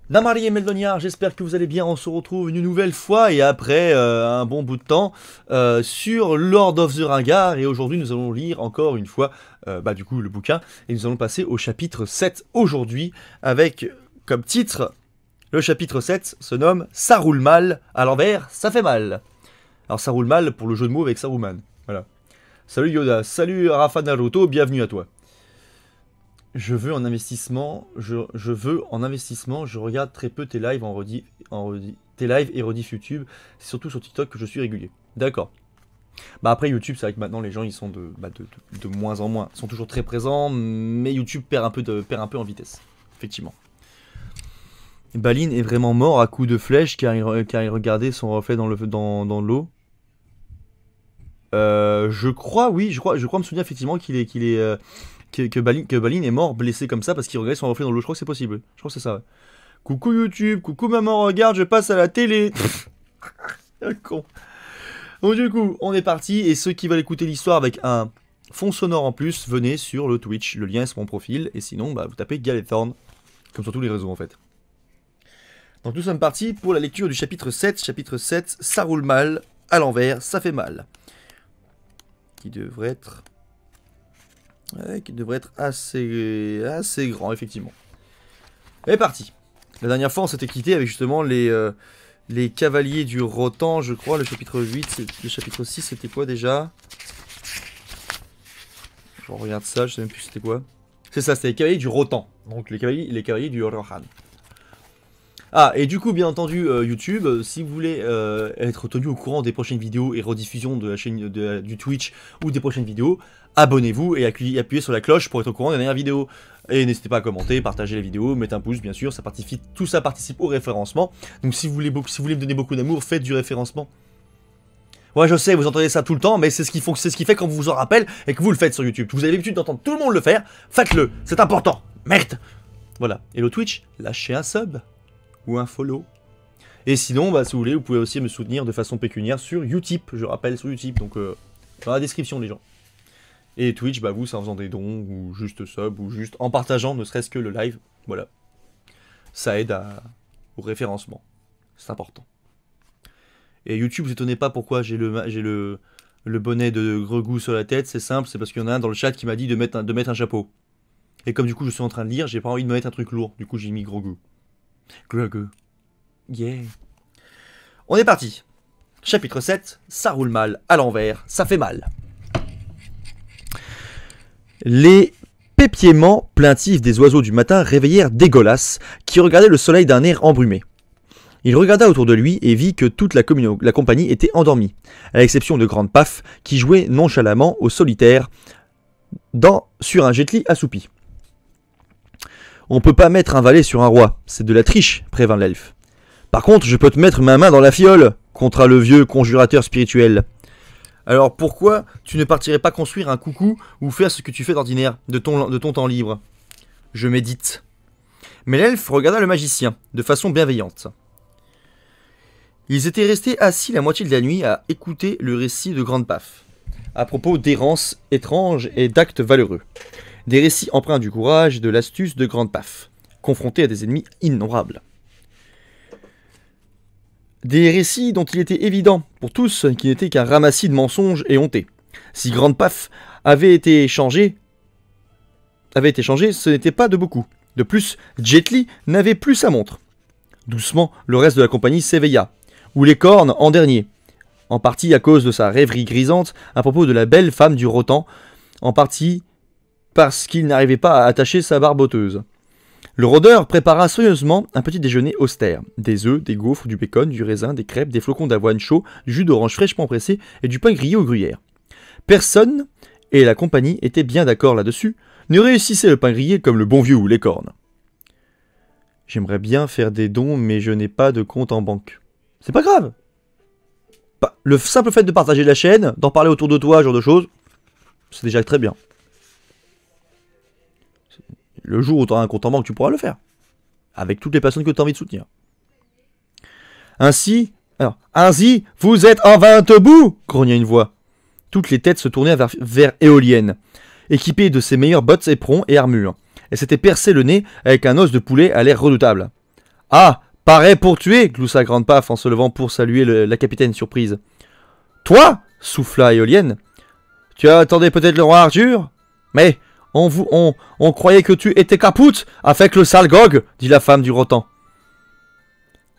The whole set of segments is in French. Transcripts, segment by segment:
Namari et Meldoniard, j'espère que vous allez bien, on se retrouve une nouvelle fois et après un bon bout de temps sur Lord of the Ringar et aujourd'hui nous allons lire encore une fois du coup le bouquin et nous allons passer au chapitre 7 aujourd'hui avec comme titre, le chapitre 7 se nomme Ça roule mal, à l'envers ça fait mal. Alors ça roule mal pour le jeu de mots avec Saruman, voilà. Salut Yoda, salut Rafa Naruto, bienvenue à toi. Je veux en investissement, je regarde très peu tes lives tes lives et rediff YouTube, c'est surtout sur TikTok que je suis régulier. D'accord. Bah après YouTube, c'est vrai que maintenant les gens ils sont de moins en moins, ils sont toujours très présents, mais YouTube perd un peu en vitesse, effectivement. Balin est vraiment mort à coups de flèche car il regardait son reflet dans l'eau. Je crois, oui, je crois me souvenir effectivement que Balin est mort blessé comme ça parce qu'il regardait son reflet dans l'eau. Je crois que c'est possible. Je crois que c'est ça. Ouais. Coucou YouTube, coucou maman, regarde, je passe à la télé. Con. Donc du coup, on est parti et ceux qui veulent écouter l'histoire avec un fond sonore en plus, venez sur le Twitch. Le lien est sur mon profil et sinon, vous tapez Galethorn, comme sur tous les réseaux en fait. Donc nous sommes partis pour la lecture du chapitre 7. Chapitre 7, ça roule mal, à l'envers, ça fait mal. Qui devrait être assez grand, effectivement. Et parti. La dernière fois, on s'était quitté avec justement les cavaliers du Rotan, je crois, le chapitre 8, le chapitre 6, c'était quoi déjà? Je regarde ça, je sais même plus c'était quoi. C'est ça, c'était les cavaliers du Rotan, donc les cavaliers du Rohan. Ah, et du coup, bien entendu, YouTube, si vous voulez être tenu au courant des prochaines vidéos et rediffusions de la chaîne du Twitch ou des prochaines vidéos, abonnez-vous et appuyez sur la cloche pour être au courant des dernières vidéos. Et n'hésitez pas à commenter, partager les vidéos, mettre un pouce, bien sûr, tout ça participe au référencement. Donc si vous voulez me donner beaucoup d'amour, faites du référencement. Ouais, je sais, vous entendez ça tout le temps, mais c'est ce qui fait quand vous vous en rappelle et que vous le faites sur YouTube. Vous avez l'habitude d'entendre tout le monde le faire, faites-le, c'est important. Merde. Voilà. Et le Twitch, lâchez un sub. Ou un follow. Et sinon, si vous voulez, vous pouvez aussi me soutenir de façon pécuniaire sur Utip, je rappelle, sur Utip, donc dans la description les gens. Et Twitch, vous, c'est en faisant des dons, ou juste sub, ou juste en partageant, ne serait-ce que le live, voilà. Ça aide au référencement, c'est important. Et YouTube, vous étonnez pas pourquoi j'ai le bonnet de Grogu sur la tête, c'est simple, c'est parce qu'il y en a un dans le chat qui m'a dit de mettre un chapeau. Et comme du coup je suis en train de lire, j'ai pas envie de me mettre un truc lourd, du coup j'ai mis Grogu. Grogu. Yeah. On est parti. Chapitre 7, ça roule mal, à l'envers, ça fait mal. Les pépiements plaintifs des oiseaux du matin réveillèrent Dégolas, qui regardait le soleil d'un air embrumé. Il regarda autour de lui et vit que toute la compagnie était endormie, à l'exception de Grande Paf, qui jouait nonchalamment au solitaire sur un jetli assoupi. On peut pas mettre un valet sur un roi, c'est de la triche, prévint l'elfe. Par contre, je peux te mettre ma main dans la fiole, contra le vieux conjurateur spirituel. Alors pourquoi tu ne partirais pas construire un coucou ou faire ce que tu fais d'ordinaire de ton temps libre? Je médite. Mais l'elfe regarda le magicien, de façon bienveillante. Ils étaient restés assis la moitié de la nuit à écouter le récit de Grande Paf, à propos d'errances étranges et d'actes valeureux. Des récits empreints du courage et de l'astuce de Grande Paf, confrontés à des ennemis innombrables. Des récits dont il était évident pour tous qu'ils n'étaient qu'un ramassis de mensonges et hontés. Si Grande Paf avait été changé, ce n'était pas de beaucoup. De plus, Jet Li n'avait plus sa montre. Doucement, le reste de la compagnie s'éveilla, ou les cornes en dernier, en partie à cause de sa rêverie grisante à propos de la belle femme du Rotan, en partie parce qu'il n'arrivait pas à attacher sa barboteuse. Le rôdeur prépara soigneusement un petit déjeuner austère. Des œufs, des gaufres, du bacon, du raisin, des crêpes, des flocons d'avoine chaud, du jus d'orange fraîchement pressé et du pain grillé aux gruyères. Personne, et la compagnie était bien d'accord là-dessus, ne réussissait le pain grillé comme le bon vieux ou les cornes. J'aimerais bien faire des dons, mais je n'ai pas de compte en banque. C'est pas grave. Le simple fait de partager la chaîne, d'en parler autour de toi, ce genre de choses, c'est déjà très bien. Le jour où tu auras un compte en banque, tu pourras le faire. Avec toutes les personnes que tu as envie de soutenir. Ainsi, vous êtes en 20 bouts, grogna une voix. Toutes les têtes se tournaient vers Éolienne, équipée de ses meilleurs bottes éperons et armures. Elle s'était percé le nez avec un os de poulet à l'air redoutable. Ah, pareil pour tuer, gloussa Grande Paf en se levant pour saluer la capitaine surprise. Toi, souffla Éolienne. Tu attendais peut-être le roi Arthur? Mais on croyait que tu étais capoute avec le sale Gog, dit la femme du Rotan.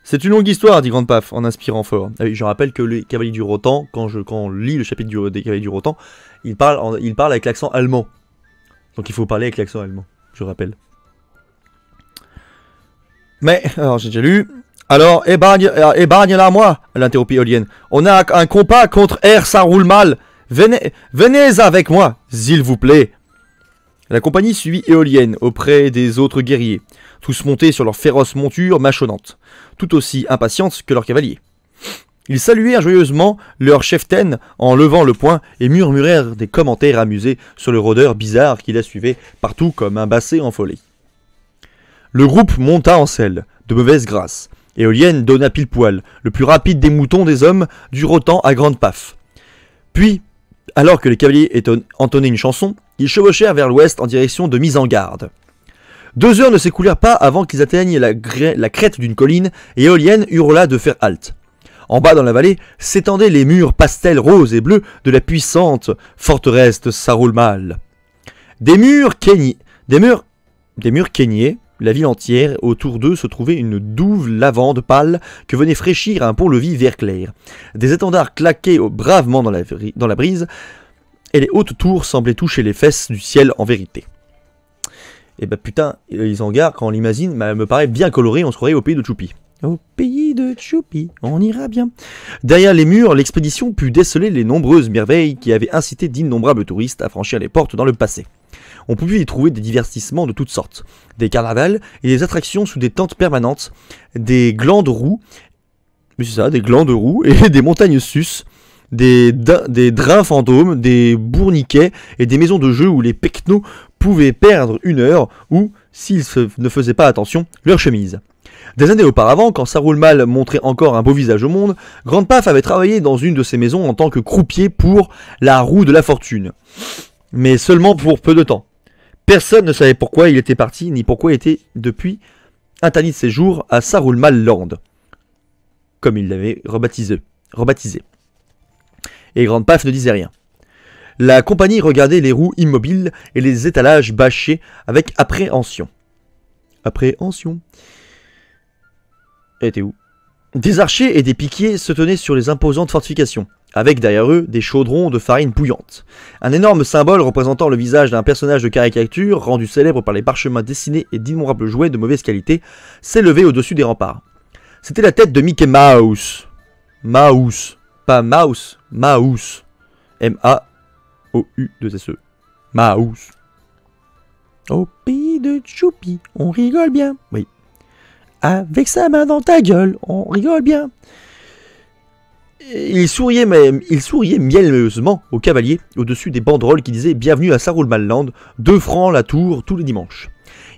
C'est une longue histoire, dit Grande Paf en inspirant fort. Ah oui, je rappelle que les cavaliers du Rotan, quand on lit le chapitre des cavaliers du Rotan, ils parlent avec l'accent allemand. Donc il faut parler avec l'accent allemand, je rappelle. Mais, alors j'ai déjà lu. Alors, épargne-la moi, l'interrompit Éolienne. On a un combat contre Air, ça roule mal. Venez avec moi, s'il vous plaît. La compagnie suivit Éolienne auprès des autres guerriers, tous montés sur leurs féroces montures mâchonnantes, tout aussi impatientes que leurs cavaliers. Ils saluèrent joyeusement leur cheftaine en levant le poing et murmurèrent des commentaires amusés sur le rôdeur bizarre qui la suivait partout comme un basset en folie. Le groupe monta en selle, de mauvaise grâce. Éolienne donna pile poil, le plus rapide des moutons des hommes, du Rotan à Grande Paf. Puis, alors que les cavaliers entonnaient une chanson, ils chevauchèrent vers l'ouest en direction de mise en garde. 2 heures ne s'écoulèrent pas avant qu'ils atteignent la crête d'une colline et Éolienne hurla de faire halte. En bas dans la vallée s'étendaient les murs pastels roses et bleus de la puissante forteresse de Saroulmal. Des murs keignaient, la ville entière, autour d'eux se trouvait une douve lavande pâle que venait fraîchir un pont-levis vert clair. Des étendards claquaient bravement dans la brise, et les hautes tours semblaient toucher les fesses du ciel en vérité. Et bah putain, Isengard, quand on l'imagine, me paraît bien coloré, on se croirait au pays de Choupi. Au pays de Choupi, on ira bien. Derrière les murs, l'expédition put déceler les nombreuses merveilles qui avaient incité d'innombrables touristes à franchir les portes dans le passé. On pouvait y trouver des divertissements de toutes sortes, des carnavals et des attractions sous des tentes permanentes, des glands de roue, et des montagnes sus, des drains fantômes, des bourniquets et des maisons de jeu où les pecnos pouvaient perdre 1 heure ou, s'ils ne faisaient pas attention, leur chemise. Des années auparavant, quand Saroulmal montrait encore un beau visage au monde, Grande Paf avait travaillé dans une de ces maisons en tant que croupier pour la roue de la fortune. Mais seulement pour peu de temps. Personne ne savait pourquoi il était parti, ni pourquoi il était depuis interdit de séjour à Saroulmal Land, comme il l'avait rebaptisé. Et Grande Paf ne disait rien. La compagnie regardait les roues immobiles et les étalages bâchés avec appréhension. Appréhension. Elle était où? Des archers et des piquiers se tenaient sur les imposantes fortifications, avec derrière eux des chaudrons de farine bouillante. Un énorme symbole représentant le visage d'un personnage de caricature, rendu célèbre par les parchemins dessinés et d'innombrables jouets de mauvaise qualité, s'élevait au-dessus des remparts. C'était la tête de Mickey Mouse. Mouse. Pas Mouse. Mouse. M-A-O-U-2-S-E. Mouse. Au pays de Choupi, on rigole bien. Oui. Avec sa main dans ta gueule, on rigole bien. Il souriait mielleusement aux cavaliers au-dessus des banderoles qui disaient « Bienvenue à Saroulmal Land, 2 francs la tour tous les dimanches ».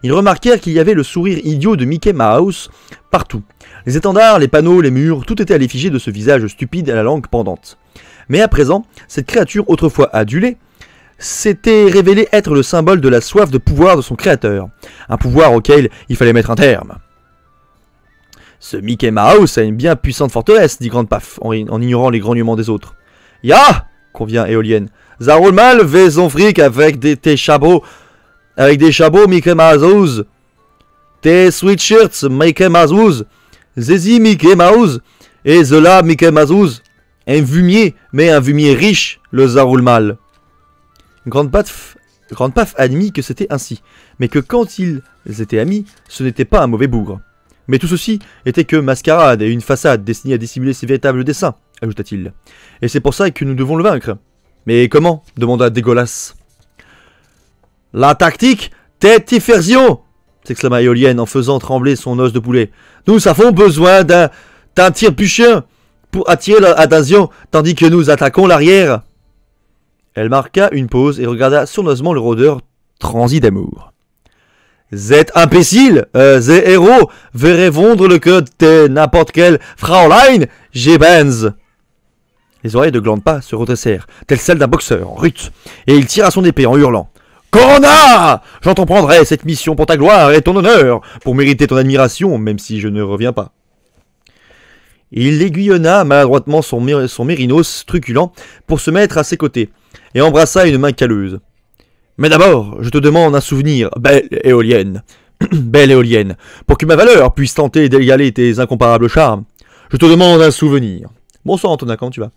Ils remarquèrent qu'il y avait le sourire idiot de Mickey Mouse partout. Les étendards, les panneaux, les murs, tout était à l'effigie de ce visage stupide à la langue pendante. Mais à présent, cette créature autrefois adulée s'était révélée être le symbole de la soif de pouvoir de son créateur, un pouvoir auquel il fallait mettre un terme. Ce Mickey Mouse a une bien puissante forteresse, dit Grande Paf, en ignorant les grognements des autres. Ya convient Éolienne. Saroulmal fait son fric avec des chapeaux. Avec des chapeaux Mickey Mouse. Tes sweatshirts Mickey Mouse. Zézi Mickey Mouse. Et Zola Mickey Mouse. Un fumier, mais un fumier riche, le Saroulmal. Grande Paf admit que c'était ainsi, mais que quand ils étaient amis, ce n'était pas un mauvais bougre. Mais tout ceci était que mascarade et une façade destinée à dissimuler ses véritables desseins, ajouta-t-il. Et c'est pour ça que nous devons le vaincre. Mais comment demanda Dégolas. La tactique, tête diversion s'exclama Éolienne en faisant trembler son os de poulet. Nous avons besoin d'un tire-puchien pour attirer leur attention, tandis que nous attaquons l'arrière. Elle marqua une pause et regarda sournoisement le rôdeur transi d'amour. Zet imbécile, zé héros, verrait vendre le cœur de n'importe quel Fraulein, j'ai benz. Les oreilles de Grande Paf se redressèrent, telles celles d'un boxeur en rut, et il tira son épée en hurlant. Corona! J'entreprendrai cette mission pour ta gloire et ton honneur, pour mériter ton admiration, même si je ne reviens pas. Il aiguillonna maladroitement son mérinos truculent pour se mettre à ses côtés, et embrassa une main calleuse. Mais d'abord, je te demande un souvenir, belle éolienne. Belle éolienne, pour que ma valeur puisse tenter d'égaler tes incomparables charmes. Je te demande un souvenir. Bonsoir Antonin, comment tu vas?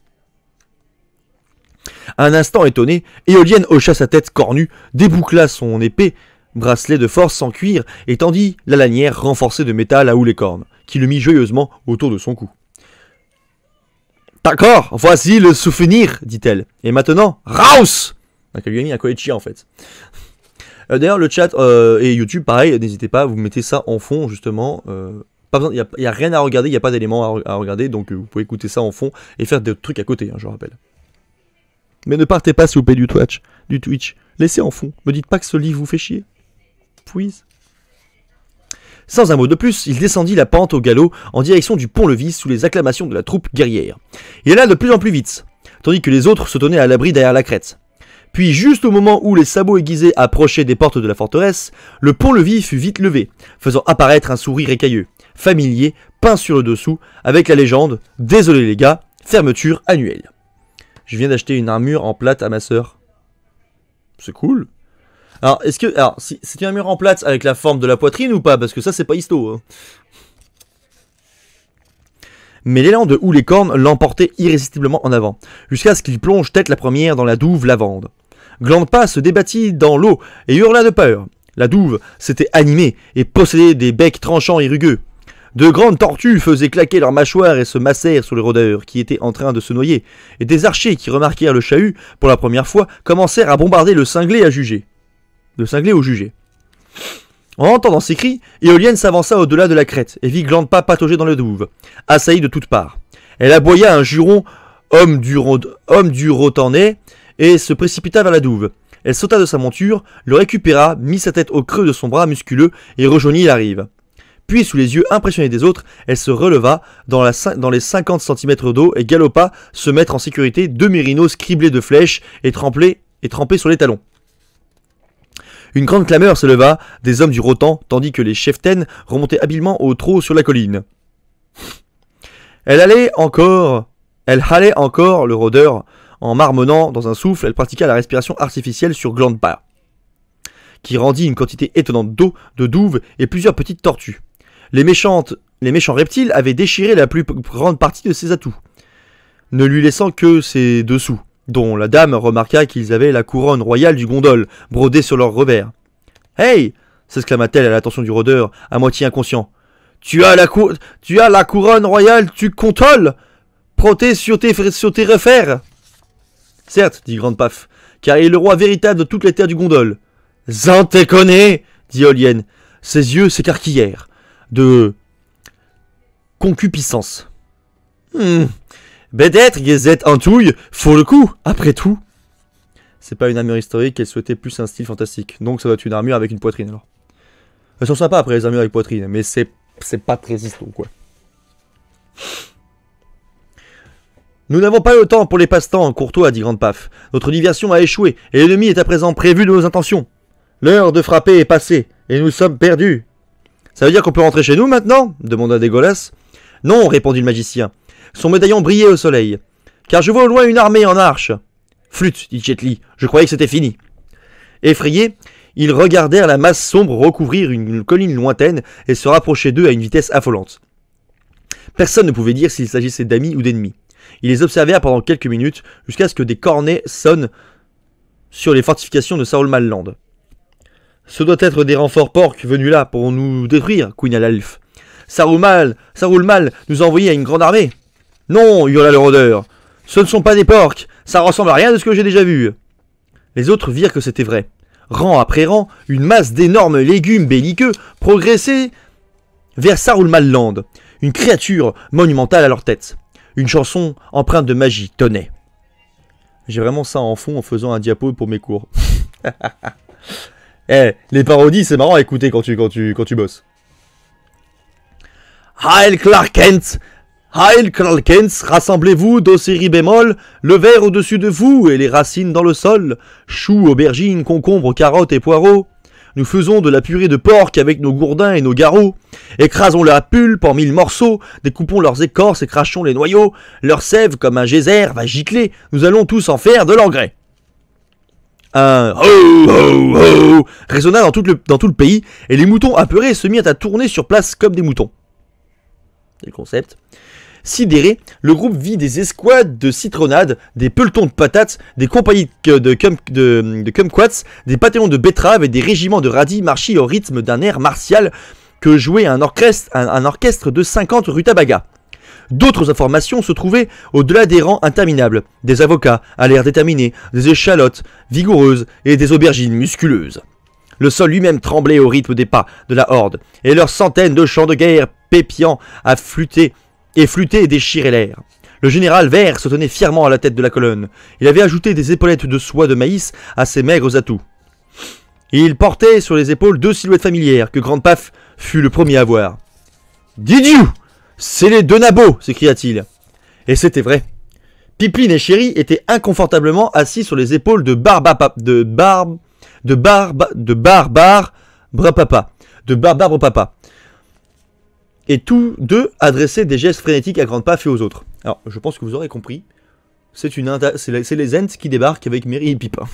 Un instant étonné, Éolienne hocha sa tête cornue, déboucla son épée, bracelet de force sans cuir, et tendit la lanière renforcée de métal à les cornes, qui le mit joyeusement autour de son cou. D'accord, voici le souvenir, dit-elle. Et maintenant, Raus! Donc elle lui a mis un collet de chien en fait. D'ailleurs, le chat et YouTube, pareil, n'hésitez pas, vous mettez ça en fond justement. Pas besoin, il n'y a rien à regarder, il n'y a pas d'éléments à regarder, donc vous pouvez écouter ça en fond et faire des trucs à côté, hein, je rappelle. Mais ne partez pas s'il vous plaît du Twitch. Laissez en fond. Me dites pas que ce livre vous fait chier. Please. Sans un mot de plus, il descendit la pente au galop en direction du pont-levis sous les acclamations de la troupe guerrière. Il alla de plus en plus vite, tandis que les autres se tenaient à l'abri derrière la crête. Puis, juste au moment où les sabots aiguisés approchaient des portes de la forteresse, le pont-levis fut vite levé, faisant apparaître un sourire écailleux, familier, peint sur le dessous, avec la légende « Désolé les gars, fermeture annuelle ». Je viens d'acheter une armure en plate à ma sœur. C'est cool. Alors, si c'est une armure en plate avec la forme de la poitrine ou pas? Parce que ça, c'est pas histo. Hein. Mais l'élan de les cornes l'emportait irrésistiblement en avant, jusqu'à ce qu'il plonge tête la première dans la douve lavande. Glandpa se débattit dans l'eau et hurla de peur. La douve s'était animée et possédait des becs tranchants et rugueux. De grandes tortues faisaient claquer leurs mâchoires et se massèrent sur les rôdeurs qui étaient en train de se noyer, et des archers qui remarquèrent le chahut pour la première fois commencèrent à bombarder le cinglé au jugé. En entendant ces cris, Éolienne s'avança au-delà de la crête et vit Glandpa patauger dans le douve, assailli de toutes parts. Elle aboya un juron homme du rotanais et se précipita vers la douve. Elle sauta de sa monture, le récupéra, mit sa tête au creux de son bras musculeux et rejoignit la rive. Puis, sous les yeux impressionnés des autres, elle se releva dans les 50 cm d'eau et galopa se mettre en sécurité, deux mérinos criblés de flèches et trempés sur les talons. Une grande clameur se leva des hommes du rotan, tandis que les cheftaines remontaient habilement au trot sur la colline. Elle halait encore le rôdeur. En marmonnant dans un souffle, elle pratiqua la respiration artificielle sur Glandpa, qui rendit une quantité étonnante d'eau, de douve et plusieurs petites tortues. Les méchants reptiles avaient déchiré la plus grande partie de ses atouts, ne lui laissant que ses dessous, dont la dame remarqua qu'ils avaient la couronne royale du Gondol, brodée sur leur revers. « Hey !» s'exclama-t-elle à l'attention du rôdeur, à moitié inconscient. « Tu as la couronne royale du Gondol, protée sur tes revers !»« Certes, dit Grandpaf, car il est le roi véritable de toutes les terres du Gondol. »« Zante connaît !» dit Éolienne. Ses yeux s'écarquillèrent de concupiscence. Peut-être que cette antouille faut le coup, après tout. C'est pas une armure historique, elle souhaitait plus un style fantastique. Donc ça doit être une armure avec une poitrine alors. Elles sont sympas après les armures avec poitrine, mais c'est pas très histo quoi. Nous n'avons pas le temps pour les passe-temps, Courtois, dit Grandpaf. Notre diversion a échoué, et l'ennemi est à présent prévu de nos intentions. L'heure de frapper est passée, et nous sommes perdus. Ça veut dire qu'on peut rentrer chez nous maintenant demanda Dégolas. Non, répondit le magicien. Son médaillon brillait au soleil. Car je vois au loin une armée en marche. Flûte, dit Chetli, je croyais que c'était fini. Effrayés, ils regardèrent la masse sombre recouvrir une colline lointaine et se rapprocher d'eux à une vitesse affolante. Personne ne pouvait dire s'il s'agissait d'amis ou d'ennemis. Ils les observèrent pendant quelques minutes jusqu'à ce que des cornets sonnent sur les fortifications de Saruman-Land. Ce doit être des renforts porcs venus là pour nous détruire, couina l'elfe. Saruman nous a envoyé à une grande armée. Non, hurla le rôdeur. Ce ne sont pas des porcs, ça ressemble à rien de ce que j'ai déjà vu. Les autres virent que c'était vrai. Rang après rang, une masse d'énormes légumes belliqueux progressait vers Saruman-Land, une créature monumentale à leur tête. Une chanson empreinte de magie tonnait. J'ai vraiment ça en fond en faisant un diapo pour mes cours. Eh, les parodies, c'est marrant à écouter quand tu bosses. Heil Clark Kent, Heil Kralkens, rassemblez-vous, do série bémol, le verre au-dessus de vous et les racines dans le sol, choux, aubergines, concombres, carottes et poireaux. Nous faisons de la purée de porc avec nos gourdins et nos garrots. Écrasons la pulpe en 1000 morceaux, découpons leurs écorces et crachons les noyaux. Leur sève, comme un geyser, va gicler, nous allons tous en faire de l'engrais. Un ho ho ho résonna dans tout le pays, et les moutons apeurés se mirent à tourner sur place comme des moutons. C'est le concept. Sidéré, le groupe vit des escouades de citronnades, des pelotons de patates, des compagnies de kumquats, des bataillons de betteraves et des régiments de radis marcher au rythme d'un air martial que jouait un orchestre de 50 rutabagas. D'autres informations se trouvaient au-delà des rangs interminables, des avocats à l'air déterminé, des échalotes vigoureuses et des aubergines musculeuses. Le sol lui-même tremblait au rythme des pas de la horde, et leurs centaines de chants de guerre pépiants à flûter et déchirait l'air. Le général Vert se tenait fièrement à la tête de la colonne. Il avait ajouté des épaulettes de soie de maïs à ses maigres atouts. Il portait sur les épaules 2 silhouettes familières que Grande Paf fut le premier à voir. « Didiou, c'est les 2 nabots !» s'écria-t-il. Et c'était vrai. Pipeline et Chéri étaient inconfortablement assis sur les épaules de Barbar Papa. Et tous deux adressaient des gestes frénétiques à Grande Paf et aux autres. Alors, je pense que vous aurez compris. C'est les Ents qui débarquent avec Merry et Pipin.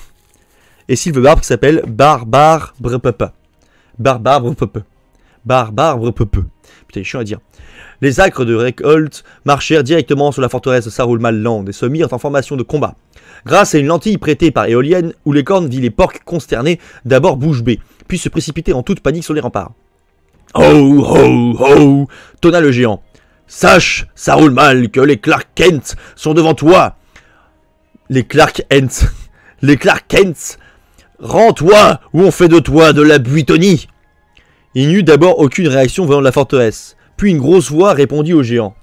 Et Sylve Barbe qui s'appelle Barbar Papa. Putain, il est chiant à dire. Les acres de Reykholt marchèrent directement sur la forteresse de Saruman-Land et se mirent en formation de combat. Grâce à une lentille prêtée par Éolienne, où les cornes vit les porcs consternés, d'abord bouche bée, puis se précipiter en toute panique sur les remparts. « Ho, ho, ho !» tonna le géant. « Sache, Saruman, que les Clark Kent sont devant toi !»« Les Clark Kent Les Clark Kent Rends-toi, ou on fait de toi de la buitonie !» Il n'y eut d'abord aucune réaction venant de la forteresse. Puis une grosse voix répondit au géant.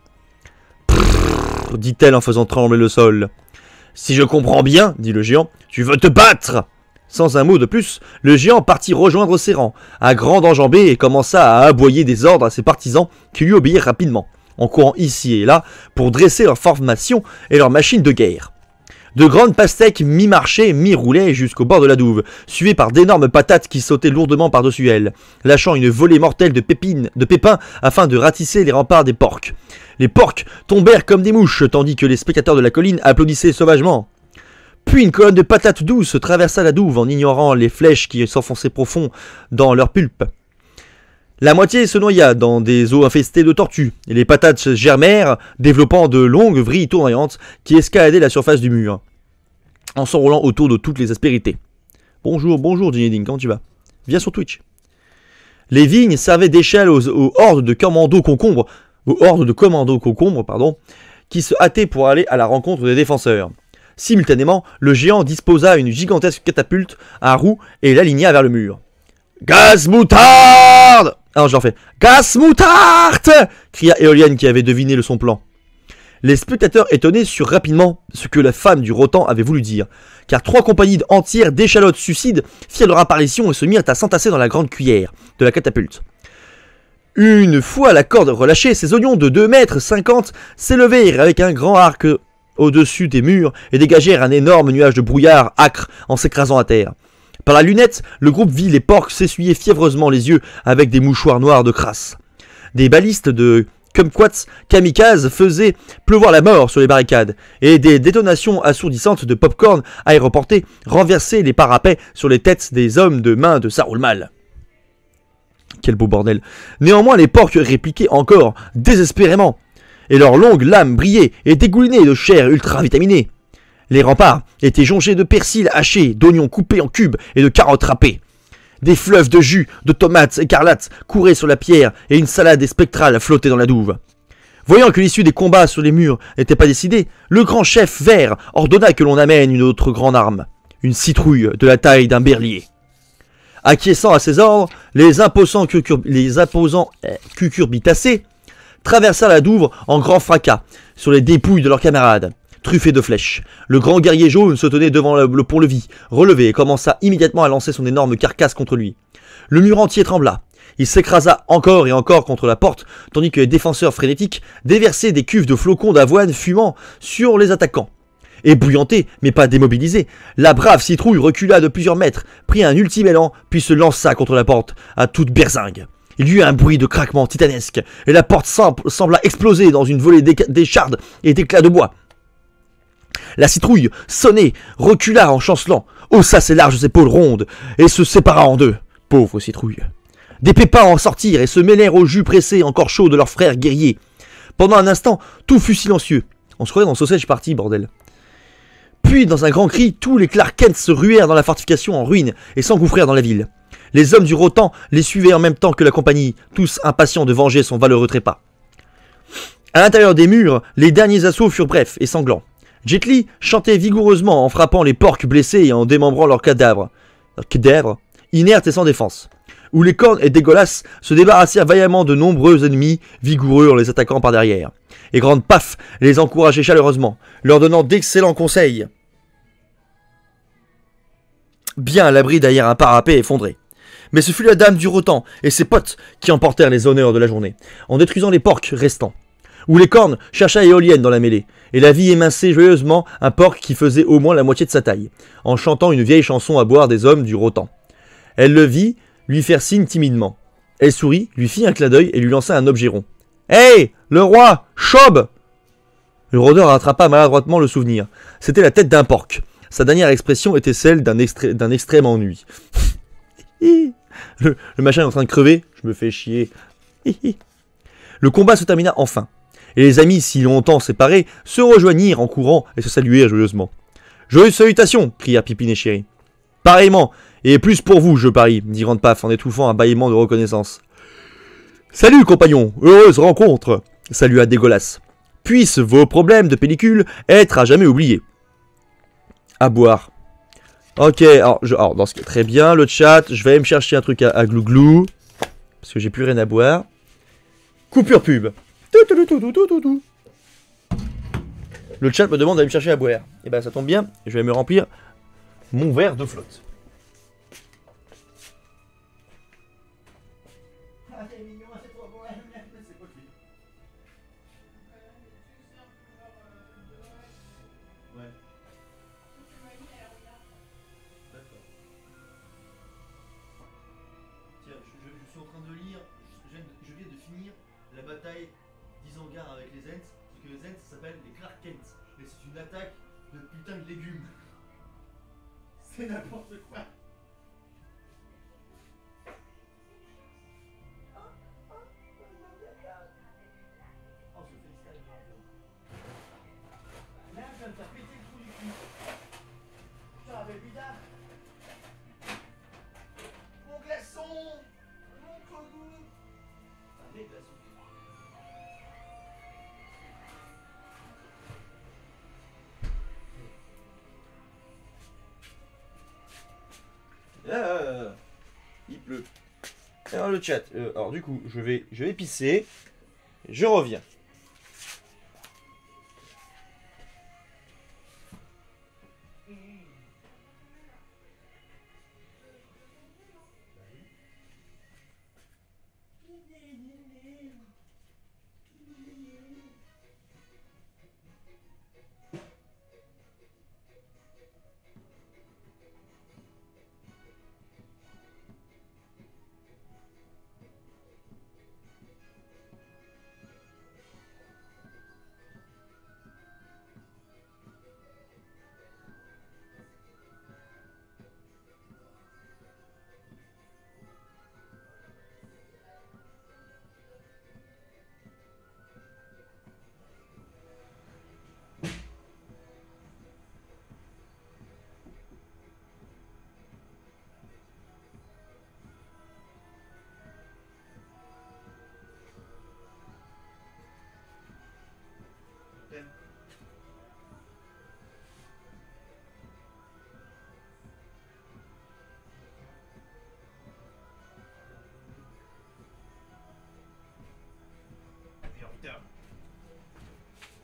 « Prrrr » dit-elle en faisant trembler le sol. « Si je comprends bien, dit le géant, tu veux te battre !» Sans un mot de plus, le géant partit rejoindre ses rangs, à grande enjambée, et commença à aboyer des ordres à ses partisans qui lui obéirent rapidement, en courant ici et là pour dresser leur formation et leur machine de guerre. De grandes pastèques mi-marchaient, mi-roulaient jusqu'au bord de la douve, suivies par d'énormes patates qui sautaient lourdement par-dessus elles, lâchant une volée mortelle de pépins afin de ratisser les remparts des porcs. Les porcs tombèrent comme des mouches, tandis que les spectateurs de la colline applaudissaient sauvagement. Puis une colonne de patates douces traversa la douve en ignorant les flèches qui s'enfonçaient profond dans leur pulpe. La moitié se noya dans des eaux infestées de tortues, et les patates germèrent, développant de longues vrilles tournoyantes qui escaladaient la surface du mur, en s'enroulant autour de toutes les aspérités. « Bonjour, bonjour, Dineding, comment tu vas? Viens sur Twitch. » Les vignes servaient d'échelle aux hordes de commandos concombres, qui se hâtaient pour aller à la rencontre des défenseurs. Simultanément, le géant disposa une gigantesque catapulte à roues et l'aligna vers le mur. « Gaz moutarde !» Alors je leur fais « Gaz moutarde !» cria Éolienne qui avait deviné son plan. Les spectateurs étonnés surent rapidement ce que la femme du rotan avait voulu dire, car 3 compagnies entières d'échalotes suicides firent leur apparition et se mirent à s'entasser dans la grande cuillère de la catapulte. Une fois la corde relâchée, ces oignons de 2,50 m s'élevèrent avec un grand arc au-dessus des murs et dégagèrent un énorme nuage de brouillard âcre en s'écrasant à terre. Par la lunette, le groupe vit les porcs s'essuyer fiévreusement les yeux avec des mouchoirs noirs de crasse. Des balistes de kumquats kamikazes faisaient pleuvoir la mort sur les barricades, et des détonations assourdissantes de pop-corn aéroportés renversaient les parapets sur les têtes des hommes de main de Saruman. Quel beau bordel. Néanmoins, les porcs répliquaient encore, désespérément, et leurs longues lames brillaient et dégouliнаient de chair ultra-vitaminée. Les remparts étaient jonchés de persil haché, d'oignons coupés en cubes et de carottes râpées. Des fleuves de jus, de tomates écarlates couraient sur la pierre et une salade spectrale flottait dans la douve. Voyant que l'issue des combats sur les murs n'était pas décidée, le grand chef vert ordonna que l'on amène une autre grande arme, une citrouille de la taille d'un berlier. Acquiesçant à ses ordres, les imposants cucurbitacés traversèrent la douve en grand fracas sur les dépouilles de leurs camarades, truffés de flèches. Le grand guerrier jaune se tenait devant le pont-levis, relevé, et commença immédiatement à lancer son énorme carcasse contre lui. Le mur entier trembla. Il s'écrasa encore et encore contre la porte, tandis que les défenseurs frénétiques déversaient des cuves de flocons d'avoine fumant sur les attaquants. Ébouillanté, mais pas démobilisé, la brave citrouille recula de plusieurs mètres, prit un ultime élan, puis se lança contre la porte, à toute berzingue. Il y eut un bruit de craquement titanesque, et la porte sembla exploser dans une volée d'échardes et d'éclats de bois. La citrouille, sonnée, recula en chancelant, haussa ses larges épaules rondes, et se sépara en deux. Pauvre citrouille. Des pépins en sortirent et se mêlèrent au jus pressé encore chaud de leurs frères guerriers. Pendant un instant, tout fut silencieux. On se croyait dans Sausage Party, bordel. Puis, dans un grand cri, tous les Clark Kent se ruèrent dans la fortification en ruine et s'engouffrèrent dans la ville. Les hommes du Rotan les suivaient en même temps que la compagnie, tous impatients de venger son valeureux trépas. À l'intérieur des murs, les derniers assauts furent brefs et sanglants. Jet Li chantait vigoureusement en frappant les porcs blessés et en démembrant leurs cadavres. Inertes et sans défense. Où les cornes et dégueulasses se débarrassèrent vaillamment de nombreux ennemis, vigoureux en les attaquant par derrière. Et Grande Paf les encourageait chaleureusement, leur donnant d'excellents conseils. Bien à l'abri derrière un parapet effondré. Mais ce fut la dame du Rotan et ses potes qui emportèrent les honneurs de la journée, en détruisant les porcs restants. Où les cornes chercha éolienne dans la mêlée, et la vie éminçait joyeusement un porc qui faisait au moins la moitié de sa taille, en chantant une vieille chanson à boire des hommes du Rotan. Elle le vit lui faire signe timidement. Elle sourit, lui fit un clin d'œil et lui lança un objet rond. « Hey, le roi, chobe !» Le rôdeur rattrapa maladroitement le souvenir. C'était la tête d'un porc. Sa dernière expression était celle d'un extrême ennui. le machin est en train de crever. Je me fais chier. Le combat se termina enfin. Et les amis, si longtemps séparés, se rejoignirent en courant et se saluèrent joyeusement. « Joyeuses salutations !» cria Pipine et Chéri. « Pareillement, et plus pour vous, je parie !» dit Grande Paf en étouffant un bâillement de reconnaissance. « Salut, compagnon, heureuse rencontre !» salua Dégueulasse. « Puissent vos problèmes de pellicule être à jamais oubliés. » À boire. Ok, alors dans ce cas, très bien, le chat, je vais aller me chercher un truc à glouglou, parce que j'ai plus rien à boire. Coupure pub. Le chat me demande d'aller me chercher à boire. Et ben ça tombe bien, je vais me remplir mon verre de flotte. Je suis en train de lire, je viens de finir la bataille d'Isengard avec les Ents, parce que les Ents ça s'appelle les Clark Kent, et c'est une attaque de putain de légumes. C'est n'importe quoi. Oh, je fais ça. Là, je viens de faire péter le trou du cul. Putain, avec bizarre. Mon glaçon. Mon cogou. Ah, mes glaçons. Il pleut. Alors le chat, alors du coup, je vais pisser. Je reviens.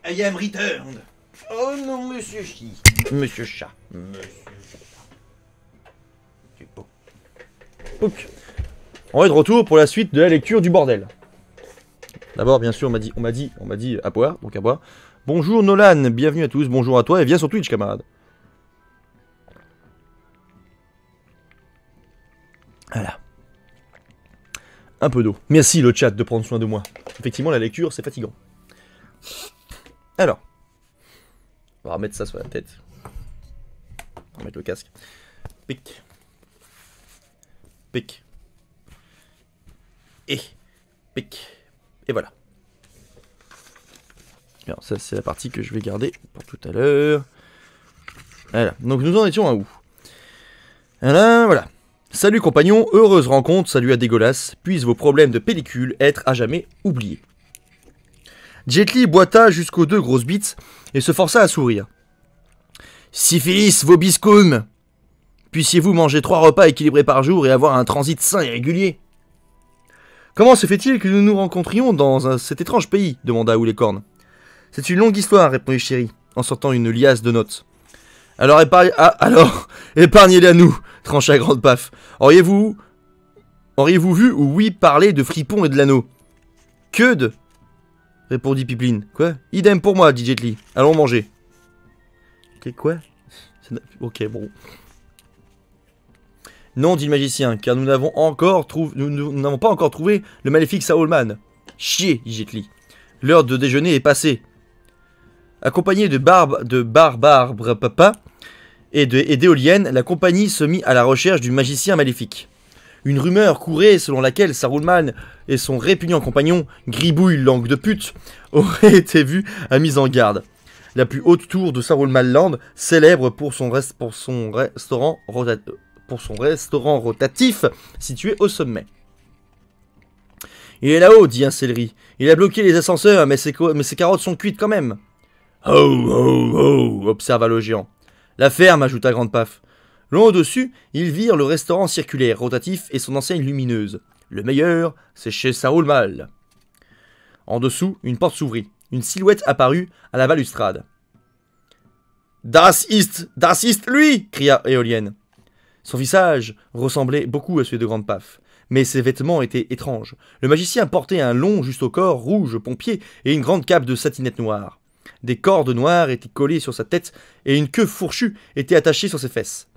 I am returned. Oh non, monsieur Chi. Monsieur Chat. Monsieur Chat. Tu peux. Pouc. On est de retour pour la suite de la lecture du bordel. D'abord, bien sûr, on m'a dit à boire, donc à boire. Bonjour Nolan, bienvenue à tous, bonjour à toi et viens sur Twitch, camarade. Voilà. Un peu d'eau. Merci le chat de prendre soin de moi. Effectivement, la lecture, c'est fatigant. Alors. On va remettre ça sur la tête. On va remettre le casque. Pic. Pic. Et. Pic. Et voilà. Alors ça, c'est la partie que je vais garder pour tout à l'heure. Voilà. Donc nous en étions à où? Voilà. Salut compagnons, heureuse rencontre, salut à dégueulasse, puissent vos problèmes de pellicule être à jamais oubliés. Jet Li boita jusqu'aux 2 grosses bites et se força à sourire. Syphilis vobiscum, puissiez-vous manger 3 repas équilibrés par jour et avoir un transit sain et régulier? Comment se fait-il que nous nous rencontrions dans cet étrange pays demanda Oulécorne. C'est une longue histoire, répondit Chéri, en sortant une liasse de notes. Alors épargnez-les à nous, trancha Grande Paf. Auriez-vous vu ou oui parler de fripon et de l'anneau? Que de... répondit Pipeline. Quoi? Idem pour moi, dit Jet Li. Allons manger. Ok, quoi? Ok, bon. Non, dit le magicien, car nous n'avons pas encore trouvé le maléfique Saruman. Chier, dit Jet Li. L'heure de déjeuner est passée. Accompagné de Barbe Papa et d'éoliennes, la compagnie se mit à la recherche du magicien maléfique. Une rumeur courait selon laquelle Saruman et son répugnant compagnon, Gribouille langue de pute, auraient été vus à mise en garde. La plus haute tour de Saruman Land, célèbre pour son restaurant rotatif situé au sommet. Il est là-haut, dit un céleri. Il a bloqué les ascenseurs, mais ses carottes sont cuites quand même. Ho, ho, ho, observa le géant. La ferme, ajouta Grande Paf. Loin au-dessus, ils virent le restaurant circulaire, rotatif et son enseigne lumineuse. Le meilleur, c'est chez Saruman. En dessous, une porte s'ouvrit. Une silhouette apparut à la balustrade. Das ist lui, cria Éolienne. Son visage ressemblait beaucoup à celui de Grande Paf, mais ses vêtements étaient étranges. Le magicien portait un long juste au corps, rouge pompier, et une grande cape de satinette noire. Des cordes noires étaient collées sur sa tête, et une queue fourchue était attachée sur ses fesses.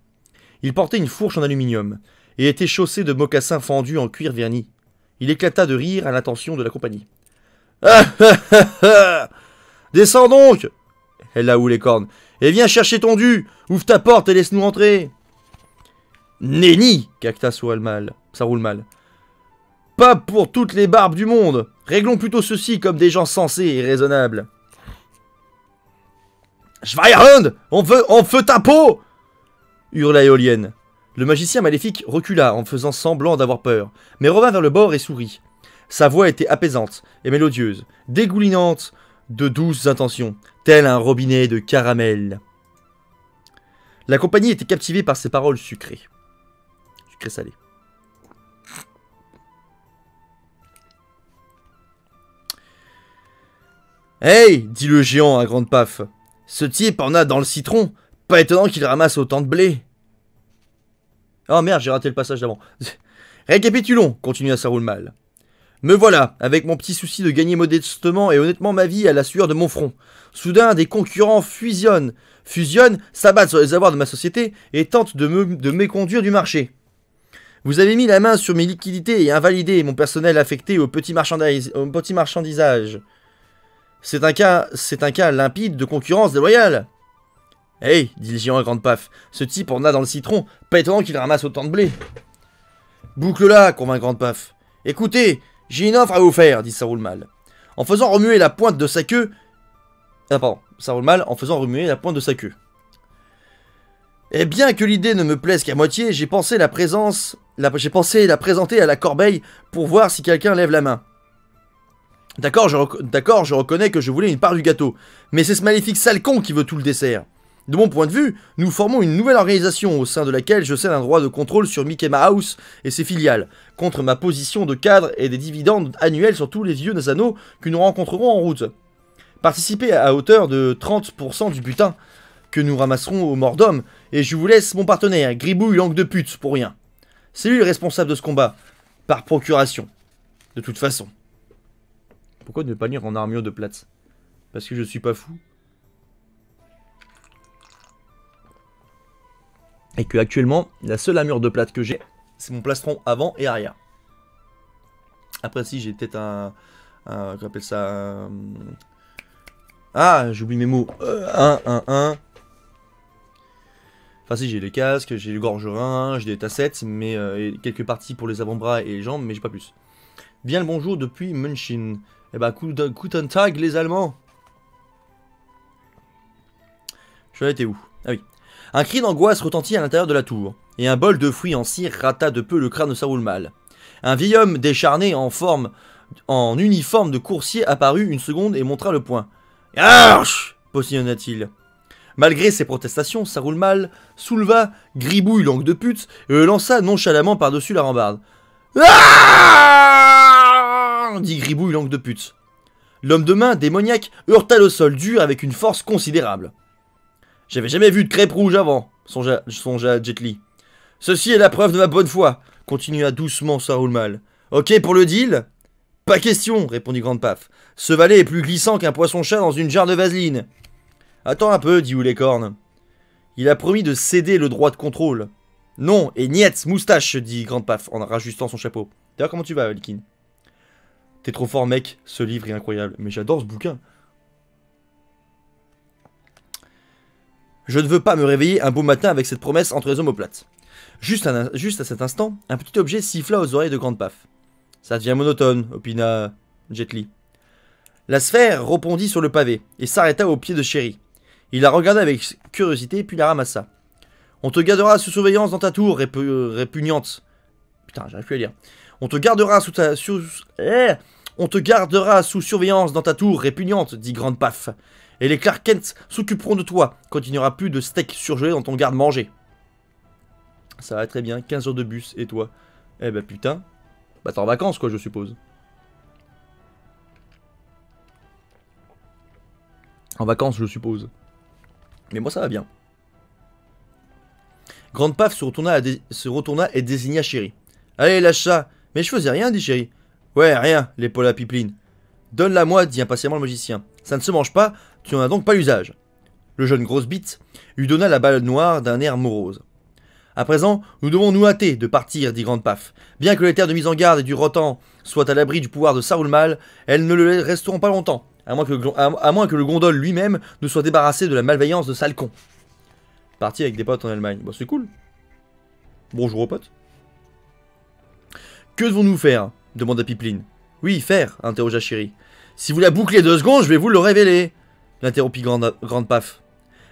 Il portait une fourche en aluminium, et était chaussé de mocassins fendus en cuir verni. Il éclata de rire à l'attention de la compagnie. Ah ah ah ah! Descends donc! Elle a où les cornes? Et viens chercher ton dû! Ouvre ta porte et laisse-nous entrer! Nenni! Cacta Saruman. Pas pour toutes les barbes du monde! Réglons plutôt ceci comme des gens sensés et raisonnables. Schweihund! On veut ta peau! Hurla Éolienne. Le magicien maléfique recula en faisant semblant d'avoir peur, mais revint vers le bord et sourit. Sa voix était apaisante et mélodieuse, dégoulinante de douces intentions, tel un robinet de caramel. La compagnie était captivée par ses paroles sucrées. Sucré-salé. Hey, dit le géant à Grande Paf. Ce type en a dans le citron. Pas étonnant qu'il ramasse autant de blé. Oh merde, j'ai raté le passage d'avant. Récapitulons, continua Saruman. Me voilà, avec mon petit souci de gagner modestement et honnêtement ma vie à la sueur de mon front. Soudain, des concurrents fusionnent, s'abattent sur les avoirs de ma société et tentent de m'éconduire du marché. Vous avez mis la main sur mes liquidités et invalidé mon personnel affecté au petit marchandisage. C'est un cas limpide de concurrence déloyale. Hey, dit le géant à Grande Paf, ce type en a dans le citron, pas étonnant qu'il ramasse autant de blé. Boucle-la, convainc Grande Paf. Écoutez, j'ai une offre à vous faire, dit Saruman. En faisant remuer la pointe de sa queue... Saruman en faisant remuer la pointe de sa queue. Et bien que l'idée ne me plaise qu'à moitié, j'ai pensé la présenter à la corbeille pour voir si quelqu'un lève la main. D'accord, je reconnais que je voulais une part du gâteau, mais c'est ce maléfique sale con qui veut tout le dessert. De mon point de vue, nous formons une nouvelle organisation au sein de laquelle je cède un droit de contrôle sur Mickey Mouse et ses filiales, contre ma position de cadre et des dividendes annuels sur tous les vieux anneaux que nous rencontrerons en route. Participez à hauteur de 30% du butin que nous ramasserons au Mordom, et je vous laisse mon partenaire, Gribouille langue de pute, pour rien. C'est lui le responsable de ce combat. par procuration. De toute façon. Pourquoi ne pas lire en armure de plate? Parce que je suis pas fou. Et que actuellement, la seule armure de plate que j'ai, c'est mon plastron avant et arrière. Après si j'ai peut-être qu'on appelle ça ah, j'oublie mes mots. Enfin si, j'ai les casques, j'ai les gorgerins, j'ai des tassettes, mais et quelques parties pour les avant-bras et les jambes, mais j'ai pas plus. Bien le bonjour depuis München. Eh bah, guten Tag les Allemands. Je été où? Ah oui. Un cri d'angoisse retentit à l'intérieur de la tour, et un bol de fruits en cire rata de peu le crâne de Saoulmal. Un vieil homme décharné en uniforme de coursier apparut une seconde et montra le poing. « Arch !» postillonna-t-il. Malgré ses protestations, Saoulmal souleva Gribouille langue de pute et le lança nonchalamment par-dessus la rambarde. « Ah !» dit Gribouille langue de pute. L'homme de main démoniaque heurta le sol dur avec une force considérable. « J'avais jamais vu de crêpe rouge avant, songea Jet Li. Ceci est la preuve de ma bonne foi, continua doucement Saoulmal. Ok pour le deal? Pas question, répondit Grande Paf. Ce valet est plus glissant qu'un poisson-chat dans une jarre de vaseline. Attends un peu, dit Houlécorne. Il a promis de céder le droit de contrôle. Non, et niet, moustache, dit Grande Paf en rajustant son chapeau. D'ailleurs, comment tu vas, Likin? T'es trop fort, mec, ce livre est incroyable. Mais j'adore ce bouquin. Je ne veux pas me réveiller un beau matin avec cette promesse entre les omoplates. Juste à cet instant, un petit objet siffla aux oreilles de Grande Paf. Ça devient monotone, opina Jet Li. La sphère rebondit sur le pavé et s'arrêta au pied de Chéri. Il la regarda avec curiosité puis la ramassa. On te gardera sous surveillance dans ta tour, répugnante. Putain, j'arrive plus à lire. On te gardera sous surveillance dans ta tour, répugnante, dit Grande Paf. Et les Clark Kent s'occuperont de toi quand il n'y aura plus de steak surgelé dans ton garde-manger. Ça va très bien, 15 jours de bus, et toi? Eh ben putain. Bah t'es en vacances quoi, je suppose. En vacances, je suppose. Mais moi ça va bien. Grande Paf se retourna et désigna Chéri. Allez, lâche ça. Mais je faisais rien, dit Chéri. Ouais, rien, l'épaule à Pipeline. Donne-la moi, dit impatiemment le magicien. Ça ne se mange pas, tu n'en as donc pas l'usage. Le jeune grosse bite lui donna la balle noire d'un air morose. À présent, nous devons nous hâter de partir, dit Grande Paf. Bien que les terres de mise en garde et du Rotan soient à l'abri du pouvoir de Saoulmal, elles ne le resteront pas longtemps, à moins que le gondole lui-même ne soit débarrassé de la malveillance de Salcon. Parti avec des potes en Allemagne. Bon, c'est cool. Bonjour aux potes. Que devons-nous faire? Demanda Pipeline. Oui, faire, interrogea Chéri. Si vous la bouclez 2 secondes, je vais vous le révéler, l'interrompit Grande Paf.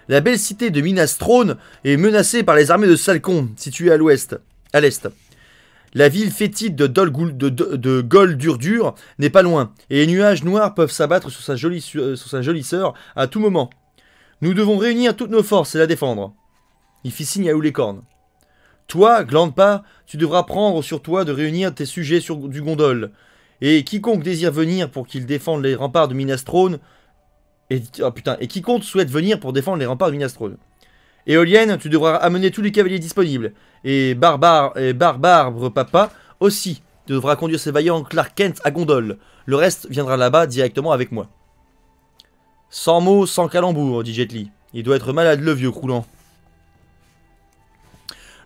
La belle cité de Minestrone est menacée par les armées de Salcon, situées à l'est. La ville fétide de Gol-Dur-Dur n'est pas loin, et les nuages noirs peuvent s'abattre sur sa jolie sœur à tout moment. Nous devons réunir toutes nos forces et la défendre. Il fit signe à Houlécorne. Toi, Glandpa, tu devras prendre sur toi de réunir tes sujets du gondole, et quiconque désire venir pour qu'il défende les remparts de Minestrone... Et quiconque souhaite venir pour défendre les remparts de Minestrone. Éolienne, tu devras amener tous les cavaliers disponibles. Et Barbarbre Papa aussi devra conduire ses vaillants Clark Kent à gondole. Le reste viendra là-bas directement avec moi. Sans mots, sans calembour, dit Jet Li. Il doit être malade le vieux croulant.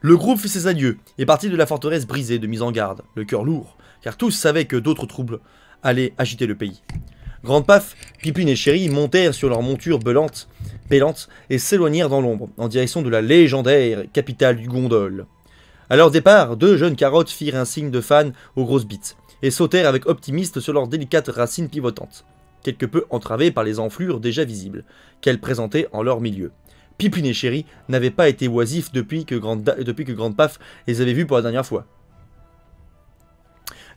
Le groupe fit ses adieux et partit de la forteresse brisée de mise en garde, le cœur lourd, car tous savaient que d'autres troubles allaient agiter le pays. Grande Paf, Pipeline et Chéri montèrent sur leurs montures bellantes et s'éloignèrent dans l'ombre, en direction de la légendaire capitale du gondole. À leur départ, 2 jeunes carottes firent un signe de fan aux grosses bites, et sautèrent avec optimisme sur leurs délicates racines pivotantes, quelque peu entravées par les enflures déjà visibles, qu'elles présentaient en leur milieu. Pipeline et Chéri n'avaient pas été oisifs depuis que Grande Paf les avait vus pour la dernière fois.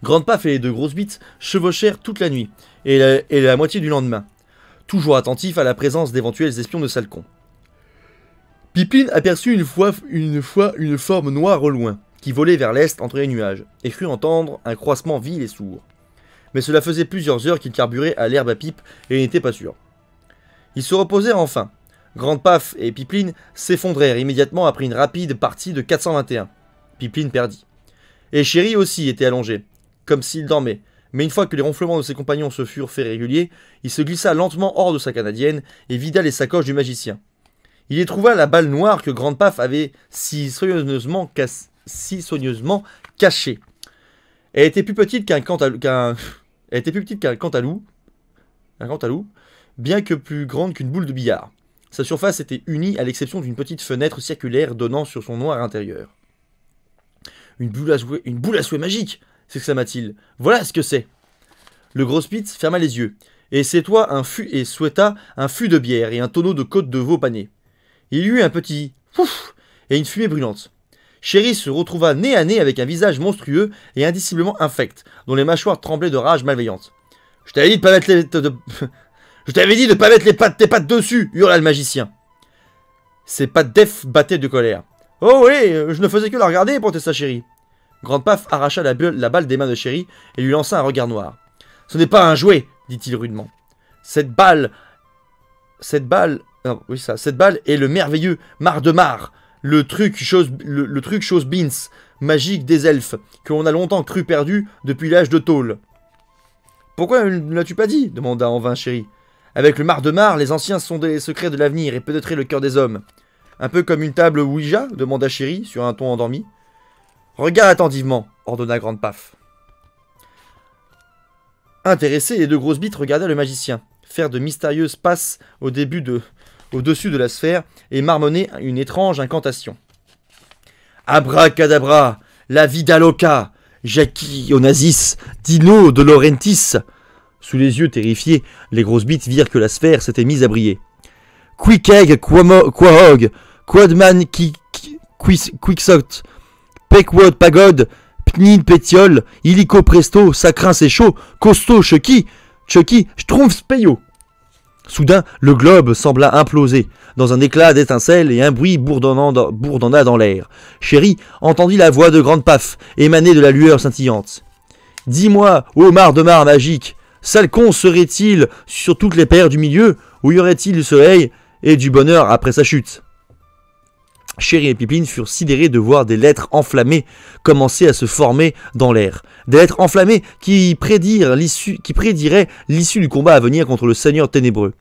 Grande Paf et les 2 grosses bites chevauchèrent toute la nuit, et la moitié du lendemain, toujours attentifs à la présence d'éventuels espions de Salcon. Pipeline aperçut une fois une forme noire au loin, qui volait vers l'est entre les nuages, et crut entendre un croissement vil et sourd. Mais cela faisait plusieurs heures qu'il carburait à l'herbe à pipe, et il n'était pas sûr. Ils se reposèrent enfin. Grande Paf et Pipeline s'effondrèrent immédiatement après une rapide partie de 421. Pipeline perdit. Et Chéri aussi était allongé, comme s'il dormait. Mais une fois que les ronflements de ses compagnons se furent faits réguliers, il se glissa lentement hors de sa canadienne et vida les sacoches du magicien. Il y trouva la balle noire que Grande Paf avait si soigneusement cachée. Elle était plus petite qu'un cantalou, bien que plus grande qu'une boule de billard. Sa surface était unie à l'exception d'une petite fenêtre circulaire donnant sur son noir intérieur. Une boule à souhait magique, s'exclama-t-il. Voilà ce que c'est. Le gros Spitz ferma les yeux, et souhaita un fût de bière et un tonneau de côte de veau pané. Il y eut un petit pouf et une fumée brûlante. Chéri se retrouva nez à nez avec un visage monstrueux et indiciblement infect, dont les mâchoires tremblaient de rage malveillante. Je t'avais dit de pas mettre Je t'avais dit de pas mettre tes pattes dessus, hurla le magicien. Ses pattes d'Ef battaient de colère. Oh oui, je ne faisais que la regarder, protesta Chéri. Grande Paf arracha la balle des mains de Chéri et lui lança un regard noir. Ce n'est pas un jouet, dit-il rudement. Cette balle est le merveilleux Mardemar, le truc chose beans, magique des elfes, que l'on a longtemps cru perdu depuis l'âge de tôle. Pourquoi ne l'as-tu pas dit demanda en vain Chéri. Avec le Mardemar, les anciens sondaient les secrets de l'avenir et pénétraient le cœur des hommes. Un peu comme une table Ouija demanda Chéri sur un ton endormi. Regarde attentivement, ordonna Grande Paf. Intéressés, les deux grosses bites regardaient le magicien faire de mystérieuses passes au-dessus de la sphère et marmonner une étrange incantation. Abracadabra, la vida loca, Jackie Onassis, Dino de Laurentis. Sous les yeux terrifiés, les grosses bites virent que la sphère s'était mise à briller. Quickegg, Quahog, Quadman, Quicksot, Peckwod, Pagode, Pnid, Pétiole, Illico Presto, Sacrin c'est chaud, Costaud, Chucky, Schtroumpf, Peyo. Soudain, le globe sembla imploser, dans un éclat d'étincelles et un bruit bourdonna dans l'air. Chéri entendit la voix de Grande Paf, émaner de la lueur scintillante. Dis-moi, ô Mardemar magique, Salcon serait-il sur toutes les paires du milieu, où y aurait-il du soleil et du bonheur après sa chute? Chéri et Pipine furent sidérés de voir des lettres enflammées commencer à se former dans l'air. Des lettres enflammées qui prédiraient l'issue du combat à venir contre le Seigneur ténébreux.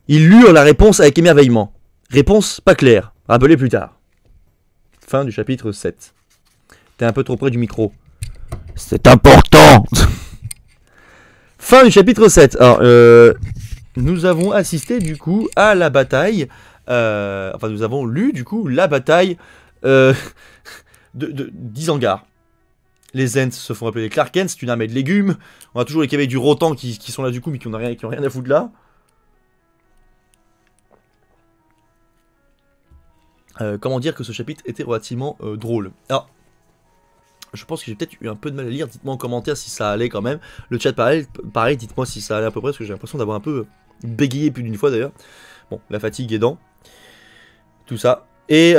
Ils lurent la réponse avec émerveillement. Réponse pas claire. Rappelez plus tard. Fin du chapitre 7. T'es un peu trop près du micro. C'est important. Fin du chapitre 7. Alors, nous avons assisté du coup à la bataille. Nous avons lu du coup la bataille d'Isengard. Les Ents se font appeler les Clarkens, c'est une armée de légumes. On a toujours les cavaliers du Rotan qui sont là du coup, mais qui n'ont rien à foutre là. Comment dire que ce chapitre était relativement drôle. Alors, je pense que j'ai peut-être eu un peu de mal à lire. Dites-moi en commentaire si ça allait quand même. Le chat pareil, dites-moi si ça allait à peu près, parce que j'ai l'impression d'avoir un peu bégayé plus d'une fois d'ailleurs. Bon, la fatigue aidant. Tout ça. Et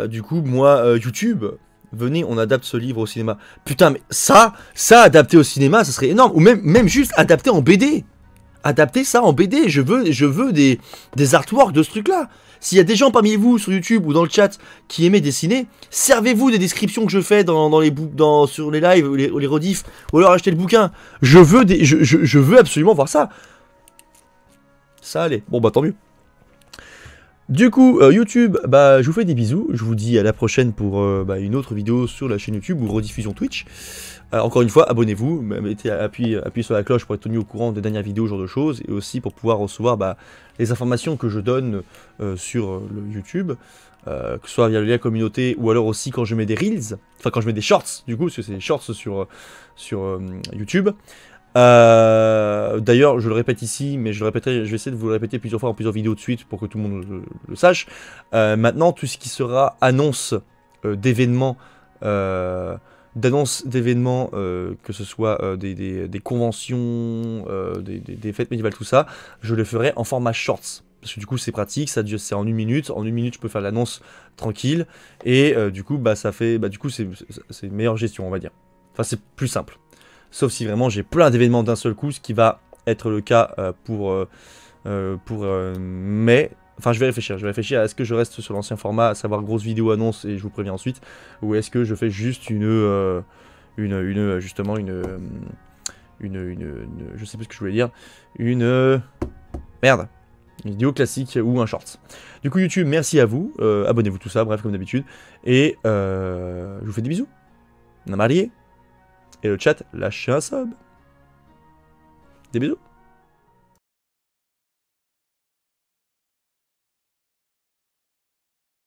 du coup, moi, YouTube, venez, on adapte ce livre au cinéma. Putain, mais ça adapté au cinéma, ça serait énorme. Ou même juste adapté en BD. Adapter ça en BD. Je veux des artworks de ce truc-là. S'il y a des gens parmi vous sur YouTube ou dans le chat qui aimaient dessiner, servez-vous des descriptions que je fais sur les lives ou les rediffs, ou alors achetez le bouquin. Je veux absolument voir ça. Ça allait. Bon bah tant mieux. Du coup, YouTube, je vous fais des bisous. Je vous dis à la prochaine pour une autre vidéo sur la chaîne YouTube ou rediffusion Twitch. Encore une fois, abonnez-vous, appuyez sur la cloche pour être tenu au courant des dernières vidéos, ce genre de choses, et aussi pour pouvoir recevoir les informations que je donne sur le YouTube, que ce soit via le lien communauté ou alors aussi quand je mets des reels, enfin quand je mets des shorts, du coup, parce que c'est des shorts sur YouTube. D'ailleurs, je le répète ici, mais je vais essayer de vous le répéter plusieurs fois en plusieurs vidéos de suite pour que tout le monde le sache. Maintenant, tout ce qui sera annonce d'événements, que ce soit des conventions, des fêtes médiévales, tout ça, je le ferai en format shorts. Parce que du coup c'est pratique, c'est en 1 minute. En 1 minute je peux faire l'annonce tranquille. Et du coup c'est une meilleure gestion, on va dire. Enfin c'est plus simple. Sauf si vraiment j'ai plein d'événements d'un seul coup, ce qui va être le cas pour mai. Enfin, je vais réfléchir à est-ce que je reste sur l'ancien format, à savoir grosse vidéo annonce et je vous préviens ensuite, ou est-ce que je fais juste justement je sais plus ce que je voulais dire, merde, une vidéo classique ou un short. Du coup, YouTube, merci à vous, abonnez-vous tout ça, bref, comme d'habitude, et je vous fais des bisous. Namarié. Et le chat, lâchez un sub. Des bisous.